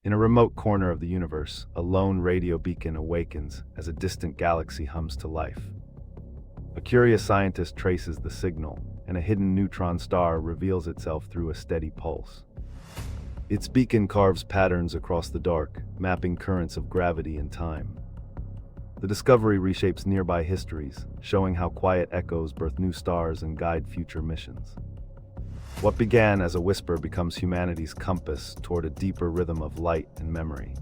In a remote corner of the universe, a lone radio beacon awakens as a distant galaxy hums to life. A curious scientist traces the signal, and a hidden neutron star reveals itself through a steady pulse. Its beacon carves patterns across the dark, mapping currents of gravity and time. The discovery reshapes nearby histories, showing how quiet echoes birth new stars and guide future missions. What began as a whisper becomes humanity's compass toward a deeper rhythm of light and memory.